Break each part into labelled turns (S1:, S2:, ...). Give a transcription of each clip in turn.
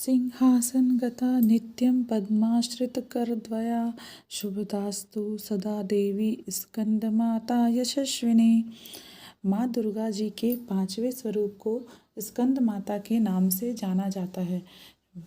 S1: सिंहासनगता नित्यं पद्माश्रितकरद्वया शुभदास्तु सदा देवी स्कंदमाता यशस्विनी। माँ दुर्गा जी के पांचवें स्वरूप को स्कंद माता के नाम से जाना जाता है।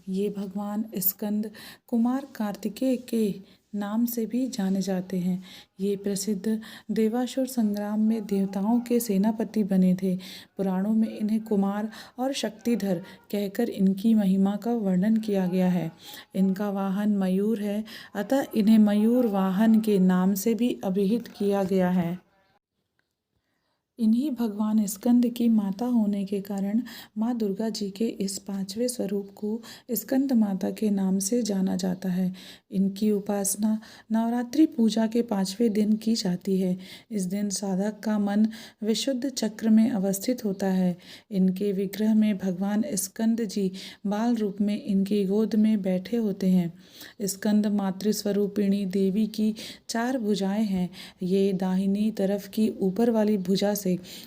S1: ये भगवान स्कंद कुमार कार्तिकेय के नाम से भी जाने जाते हैं। ये प्रसिद्ध देवासुर संग्राम में देवताओं के सेनापति बने थे। पुराणों में इन्हें कुमार और शक्तिधर कहकर इनकी महिमा का वर्णन किया गया है। इनका वाहन मयूर है, अतः इन्हें मयूर वाहन के नाम से भी अभिहित किया गया है। इन्हीं भगवान स्कंद की माता होने के कारण माँ दुर्गा जी के इस पांचवें स्वरूप को स्कंद माता के नाम से जाना जाता है। इनकी उपासना नवरात्रि पूजा के पांचवें दिन की जाती है। इस दिन साधक का मन विशुद्ध चक्र में अवस्थित होता है। इनके विग्रह में भगवान स्कंद जी बाल रूप में इनकी गोद में बैठे होते हैं। स्कंद मातृस्वरूपिणी देवी की 4 भुजाएं हैं। ये दाहिनी तरफ की ऊपर वाली भुजा से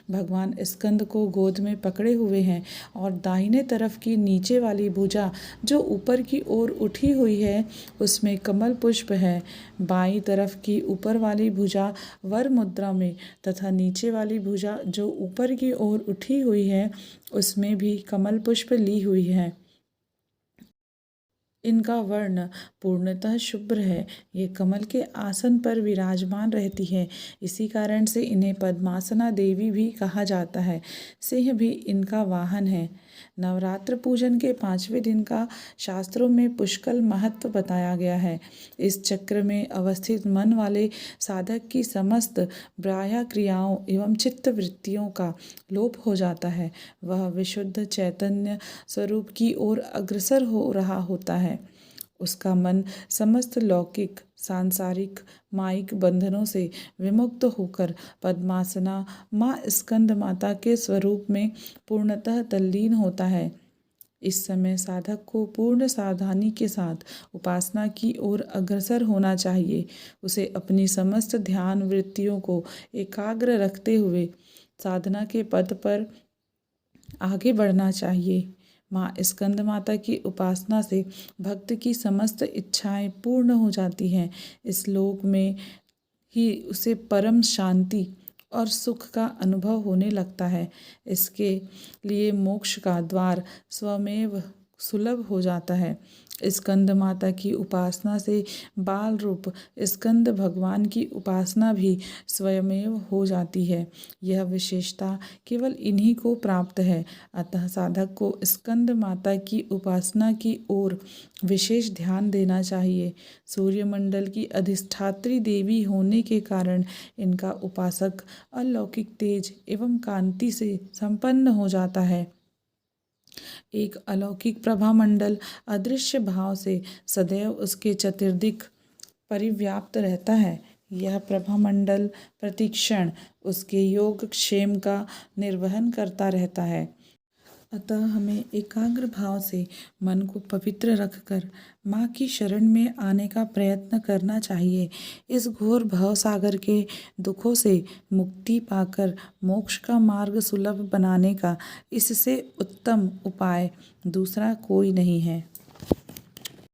S1: भगवान स्कंद को गोद में पकड़े हुए हैं और दाहिने तरफ की नीचे वाली भुजा जो ऊपर की ओर उठी हुई है उसमें कमल पुष्प है। बाईं तरफ की ऊपर वाली भुजा वर मुद्रा में तथा नीचे वाली भुजा जो ऊपर की ओर उठी हुई है उसमें भी कमल पुष्प ली हुई है। इनका वर्ण पूर्णतः शुभ्र है। ये कमल के आसन पर विराजमान रहती है। इसी कारण से इन्हें पद्मासना देवी भी कहा जाता है। सिंह भी इनका वाहन है। नवरात्र पूजन के 5वें दिन का शास्त्रों में पुष्कल महत्व बताया गया है। इस चक्र में अवस्थित मन वाले साधक की समस्त बाह्य क्रियाओं एवं चित्त वृत्तियों का लोप हो जाता है। वह विशुद्ध चैतन्य स्वरूप की ओर अग्रसर हो रहा होता है। उसका मन समस्त लौकिक सांसारिक माइक बंधनों से विमुक्त होकर पद्मासना माँ स्कंद माता के स्वरूप में पूर्णतः तल्लीन होता है। इस समय साधक को पूर्ण सावधानी के साथ उपासना की ओर अग्रसर होना चाहिए। उसे अपनी समस्त ध्यान वृत्तियों को एकाग्र रखते हुए साधना के पथ पर आगे बढ़ना चाहिए। माँ स्कंद माता की उपासना से भक्त की समस्त इच्छाएं पूर्ण हो जाती हैं। इस लोक में ही उसे परम शांति और सुख का अनुभव होने लगता है। इसके लिए मोक्ष का द्वार स्वमेव सुलभ हो जाता है। स्कंद माता की उपासना से बाल रूप स्कंद भगवान की उपासना भी स्वयमेव हो जाती है। यह विशेषता केवल इन्हीं को प्राप्त है। अतः साधक को स्कंद माता की उपासना की ओर विशेष ध्यान देना चाहिए। सूर्यमंडल की अधिष्ठात्री देवी होने के कारण इनका उपासक अलौकिक तेज एवं कांति से संपन्न हो जाता है। एक अलौकिक प्रभामंडल अदृश्य भाव से सदैव उसके चतुर्दिक परिव्याप्त रहता है। यह प्रभामंडल प्रतिक्षण उसके योग क्षेम का निर्वहन करता रहता है। अतः हमें एकाग्र भाव से मन को पवित्र रखकर माँ की शरण में आने का प्रयत्न करना चाहिए। इस घोर भव सागर के दुखों से मुक्ति पाकर मोक्ष का मार्ग सुलभ बनाने का इससे उत्तम उपाय दूसरा कोई नहीं है।